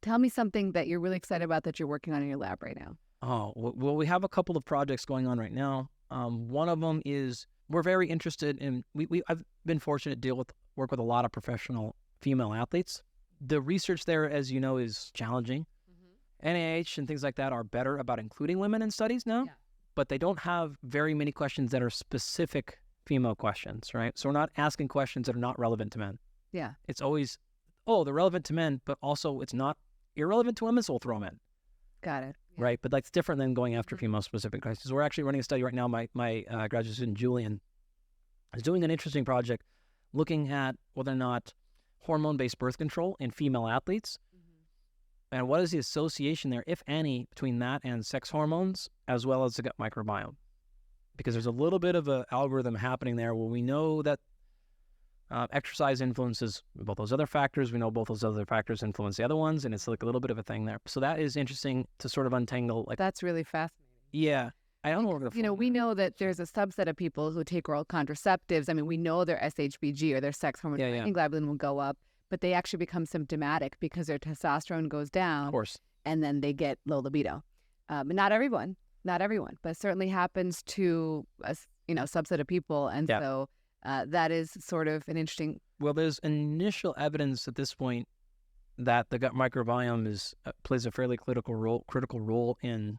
Tell me something that you're really excited about that you're working on in your lab right now. Oh, well, we have a couple of projects going on right now. One of them is we're very interested in, I've been fortunate to work with a lot of professional female athletes. The research there, as you know, is challenging. NIH and things like that are better about including women in studies now, but they don't have very many questions that are specific female questions, right? So we're not asking questions that are not relevant to men. Yeah. It's always, they're relevant to men, but also it's not irrelevant to women, so we'll throw them in. Got it. Yeah. Right, but that's different than going after female-specific questions. We're actually running a study right now. My graduate student, Julian, is doing an interesting project looking at whether or not hormone-based birth control in female athletes, and what is the association there, if any, between that and sex hormones, as well as the gut microbiome. Because there's a little bit of an algorithm happening there where we know that exercise influences both those other factors. We know both those other factors influence the other ones, and it's like a little bit of a thing there. So that is interesting to sort of untangle. That's really fascinating. Yeah. I don't know. We know that there's a subset of people who take oral contraceptives. I mean, we know their SHBG or their sex hormone globulin will go up, but they actually become symptomatic because their testosterone goes down. Of course. And then they get low libido. Not everyone, but it certainly happens to a subset of people. And so that is sort of an interesting. Well, there's initial evidence at this point that the gut microbiome plays a fairly critical role in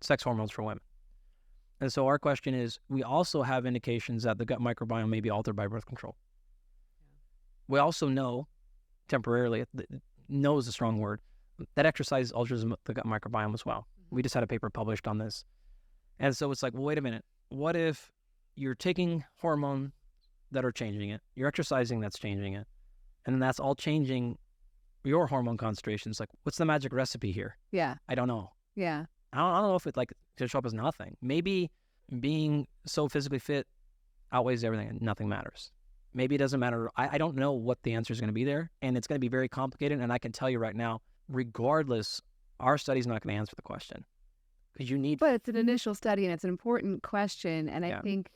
sex hormones for women. And so our question is, we also have indications that the gut microbiome may be altered by birth control. We also know, temporarily, know is a strong word, that exercise alters the gut microbiome as well. We just had a paper published on this. And so it's like, well, wait a minute. What if you're taking hormone that are changing it, you're exercising that's changing it, and then that's all changing your hormone concentrations? Like, what's the magic recipe here? Yeah. I don't know. Yeah. I don't know if it to show up as nothing. Maybe being so physically fit outweighs everything and nothing matters. Maybe it doesn't matter. I don't know what the answer is going to be there, and it's going to be very complicated. And I can tell you right now, regardless, our study's not going to answer the question. Because But it's an initial study, and it's an important question. And I think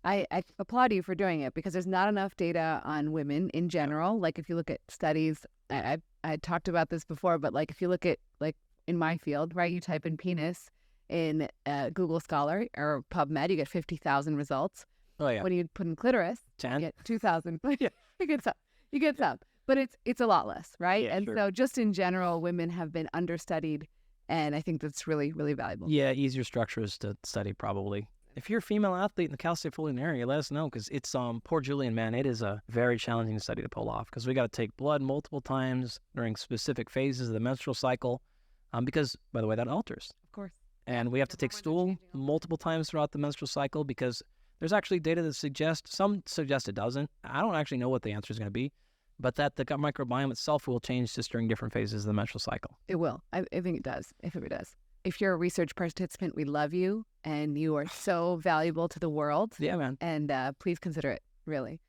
I applaud you for doing it, because there's not enough data on women in general. Like, if you look at studies, I talked about this before, but like, if you look at, like, in my field, right, you type in penis in Google Scholar or PubMed, you get 50,000 results. Oh, yeah. When you put in clitoris, 10? you get 2,000. You get some. But it's a lot less, right? Yeah, and sure. So just in general, women have been understudied, and I think that's really, really valuable. Yeah, easier structures to study probably. If you're a female athlete in the Cal State Fullerton area, let us know, because it's poor Julian, man, it is a very challenging study to pull off, because we got to take blood multiple times during specific phases of the menstrual cycle, because, by the way, that alters. Of course. And we have to take stool multiple times throughout the menstrual cycle, because there's actually data that some suggest it doesn't. I don't actually know what the answer is going to be, but that the gut microbiome itself will change just during different phases of the menstrual cycle. It will. I think it does. If it does. If you're a research participant, we love you, and you are so valuable to the world. Yeah, man. And please consider it, really.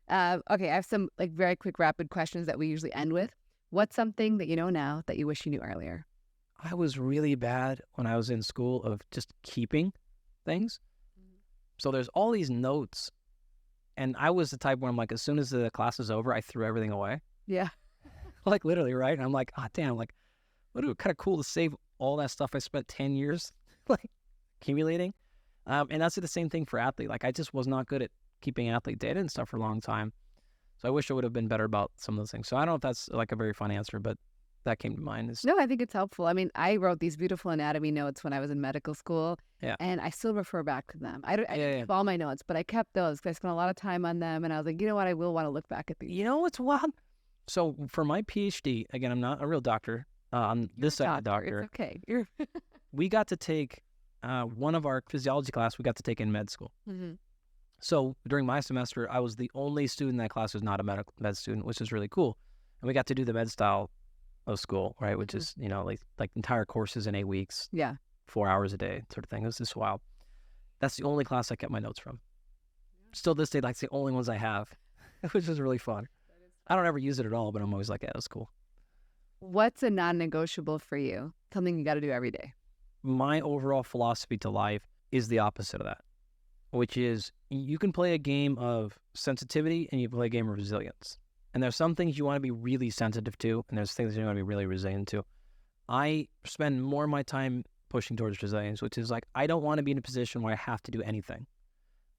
Okay, I have some very quick, rapid questions that we usually end with. What's something that you know now that you wish you knew earlier? I was really bad when I was in school of just keeping things. So there's all these notes, and I was the type where I'm like, as soon as the class is over, I threw everything away. Yeah. Like, literally, right? And I'm like, damn, like, what kind of cool to save all that stuff I spent 10 years accumulating. And that's the same thing for athlete. Like, I just was not good at keeping athlete data and stuff for a long time. So I wish I would have been better about some of those things. So I don't know if that's like a very fun answer, but that came to mind. No, I think it's helpful. I mean, I wrote these beautiful anatomy notes when I was in medical school, and I still refer back to them. I didn't keep all my notes, but I kept those because I spent a lot of time on them, and I was like, you know what, I will want to look back at these. You know what's wild? So for my PhD, again, I'm not a real doctor. I'm this side of the doctor. It's okay. We got to take one of our physiology class. We got to take in med school. Mm-hmm. So during my semester, I was the only student in that class who's not a med student, which is really cool. And we got to do the med style of school, right? Which is, like entire courses in 8 weeks. Yeah. 4 hours a day sort of thing. It was just wild. That's the only class I kept my notes from. Still this day, that's the only ones I have, which is really fun. I don't ever use it at all, but I'm always like, yeah, that's cool. What's a non-negotiable for you? Something you got to do every day. My overall philosophy to life is the opposite of that, which is you can play a game of sensitivity and you play a game of resilience. And there's some things you want to be really sensitive to, and there's things you want to be really resilient to. I spend more of my time pushing towards resilience, which is like, I don't want to be in a position where I have to do anything.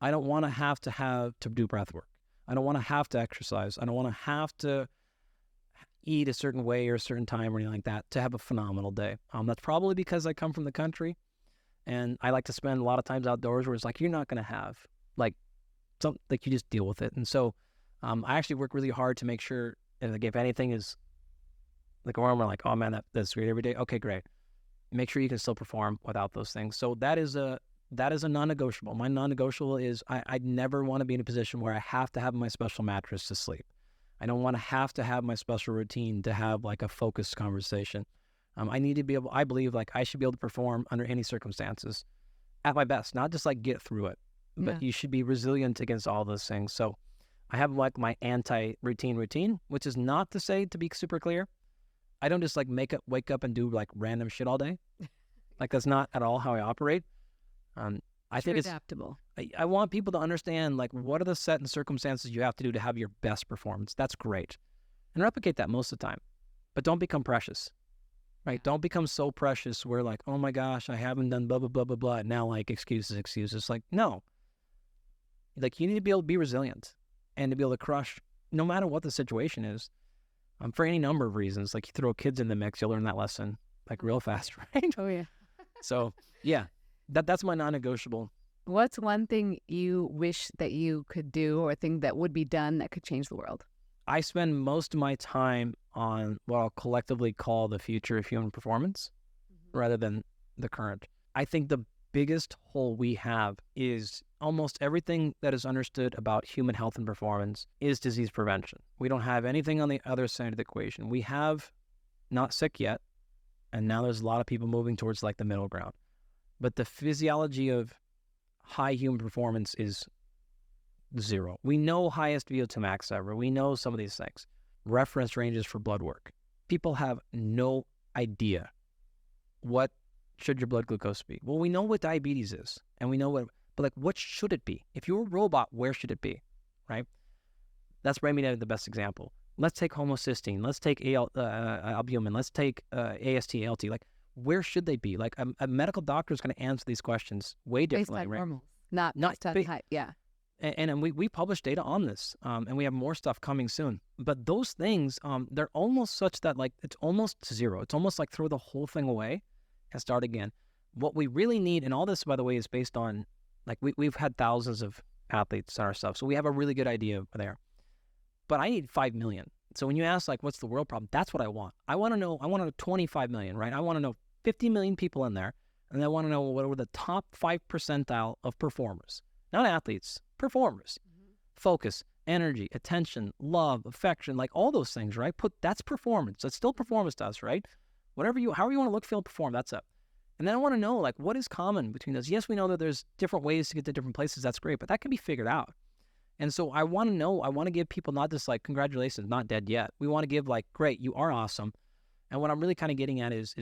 I don't want to have to do breath work. I don't want to have to exercise. I don't want to have to eat a certain way or a certain time or anything like that to have a phenomenal day. That's probably because I come from the country and I like to spend a lot of times outdoors where it's like, you're not going to have like something, like you just deal with it. And so I actually work really hard to make sure if anything is like, we're like, oh man, that's great every day. Okay, great. Make sure you can still perform without those things. So that is a non-negotiable. My non-negotiable is I never want to be in a position where I have to have my special mattress to sleep. I don't want to have my special routine to have like a focused conversation. I need to be able, I believe like I should be able to perform under any circumstances at my best, not just like get through it, but you should be resilient against all those things. So I have like my routine, which is not to say, to be super clear, I don't just like wake up and do like random shit all day. Like that's not at all how I operate. I think it's adaptable. I want people to understand like what are the set and circumstances you have to do to have your best performance. That's great. And replicate that most of the time. But don't become precious. Right? Don't become so precious where like, oh my gosh, I haven't done blah, blah, blah, blah, blah. And now like excuses. Like, no. Like you need to be able to be resilient and to be able to crush no matter what the situation is. For any number of reasons. Like you throw kids in the mix, you'll learn that lesson like real fast, right? Oh yeah. So yeah, that's my non-negotiable. What's one thing you wish that you could do or a thing that would be done that could change the world? I spend most of my time on what I'll collectively call the future of human performance rather than the current. I think the biggest hole we have is almost everything that is understood about human health and performance is disease prevention. We don't have anything on the other side of the equation. We have not sick yet, and now there's a lot of people moving towards like the middle ground. But the physiology of high human performance is zero. We know highest VO2 max ever. We know some of these things. Reference ranges for blood work. People have no idea what should your blood glucose be. Well, we know what diabetes is, and we know what, but like, what should it be? If you're a robot, where should it be, right? That's bringing me to the best example. Let's take homocysteine. Let's take albumin. Let's take AST, ALT. Like, where should they be? Like, a medical doctor is going to answer these questions way differently, based on right? normal, not based on height. Yeah. And we publish data on this, and we have more stuff coming soon. But those things, they're almost such that like it's almost zero. It's almost like throw the whole thing away and start again. What we really need, and all this, by the way, is based on like we've had thousands of athletes on our stuff, so we have a really good idea there. But I need 5 million. So when you ask like, what's the world problem? That's what I want. I want to know 25 million, right? I want to know 50 million people in there, and I want to know what are the top 5 percentile of performers, not athletes, performers. Focus, energy, attention, love, affection, like all those things, right? That's performance. That's still performance to us, right? However you want to look, feel, perform, that's it. And then I want to know like what is common between those. Yes, we know that there's different ways to get to different places. That's great, but that can be figured out. And so I want to give people not just like, congratulations, not dead yet. We want to give like, great, you are awesome. And what I'm really kind of getting at is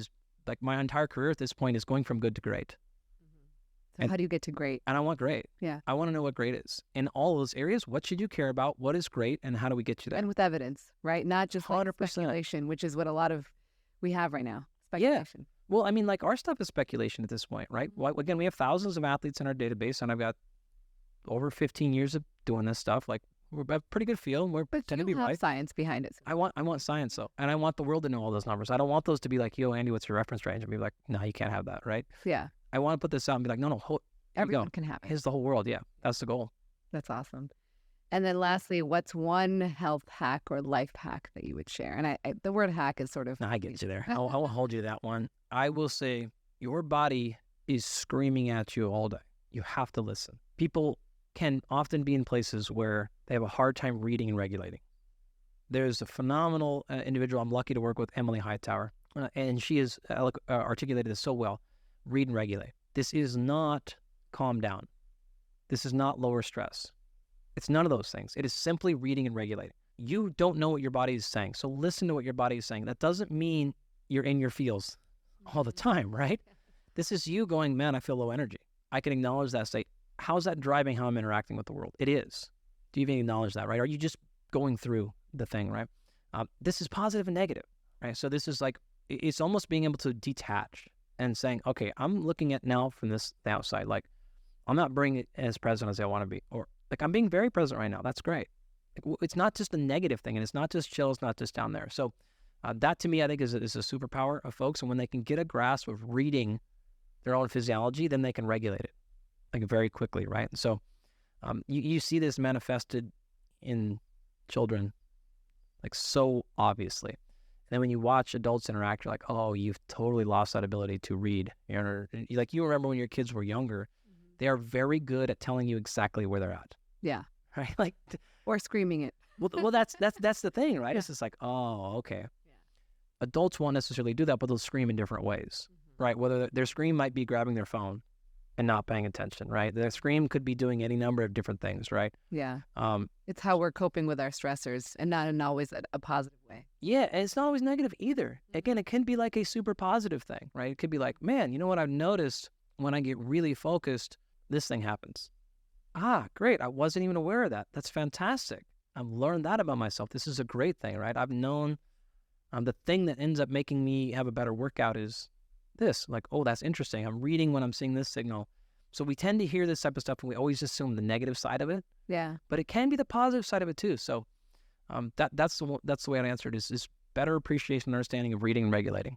like my entire career at this point is going from good to great. So how do you get to great? And I want great. Yeah. I want to know what great is. In all those areas, what should you care about? What is great? And how do we get you there? And with evidence, right? Not just like 100%. speculation, which is what a lot of we have right now. Speculation. Yeah. Well, I mean, like our stuff is speculation at this point, right? Well, again, we have thousands of athletes in our database, and I've got over 15 years of doing this stuff. Like we have a pretty good feel, and we're tend to be right. Science behind it. I want science though, and I want the world to know all those numbers. I don't want those to be like, yo, Andy, what's your reference range? And be like, no, you can't have that, right? Yeah. I want to put this out and be like, no, everyone can have it. Here's the whole world. Yeah, that's the goal. That's awesome. And then lastly, what's one health hack or life hack that you would share? And I the word hack is sort of... No, I get you there. I will hold you to that one. I will say your body is screaming at you all day. You have to listen. People can often be in places where they have a hard time reading and regulating. There's a phenomenal individual I'm lucky to work with, Emily Hightower, and she has articulated this so well. Read and regulate. This is not calm down. This is not lower stress. It's none of those things. It is simply reading and regulating. You don't know what your body is saying, so listen to what your body is saying. That doesn't mean you're in your feels all the time, right? This is you going, man, I feel low energy. I can acknowledge that state. How's that driving how I'm interacting with the world? It is. Do you even acknowledge that, right? Are you just going through the thing, right? This is positive and negative, right? So this is like, it's almost being able to detach and saying, okay, I'm looking at now from the outside, like I'm not being it as present as I want to be, or like I'm being very present right now. That's great. Like, it's not just a negative thing, and it's not just chill, it's not just down there. So that to me, I think is a superpower of folks. And when they can get a grasp of reading their own physiology, then they can regulate it like very quickly, right? And so you see this manifested in children like so obviously. And then when you watch adults interact, you're like, oh, you've totally lost that ability to read. Like you remember when your kids were younger, they are very good at telling you exactly where they're at. Yeah. Right? Like, or screaming it. well, that's the thing, right? Yeah. It's just like, oh, okay. Yeah. Adults won't necessarily do that, but they'll scream in different ways, right? Whether their scream might be grabbing their phone and not paying attention, right? Their scream could be doing any number of different things, right? Yeah. It's how we're coping with our stressors, and not in always a positive way. Yeah, and it's not always negative either. Again, it can be like a super positive thing, right? It could be like, man, you know what I've noticed when I get really focused, this thing happens. Ah, great. I wasn't even aware of that. That's fantastic. I've learned that about myself. This is a great thing, right? I've known the thing that ends up making me have a better workout is this. Like, oh, that's interesting. I'm reading when I'm seeing this signal. So we tend to hear this type of stuff and we always assume the negative side of it. Yeah. But it can be the positive side of it too. So that's the way I'd answer it is better appreciation and understanding of reading and regulating.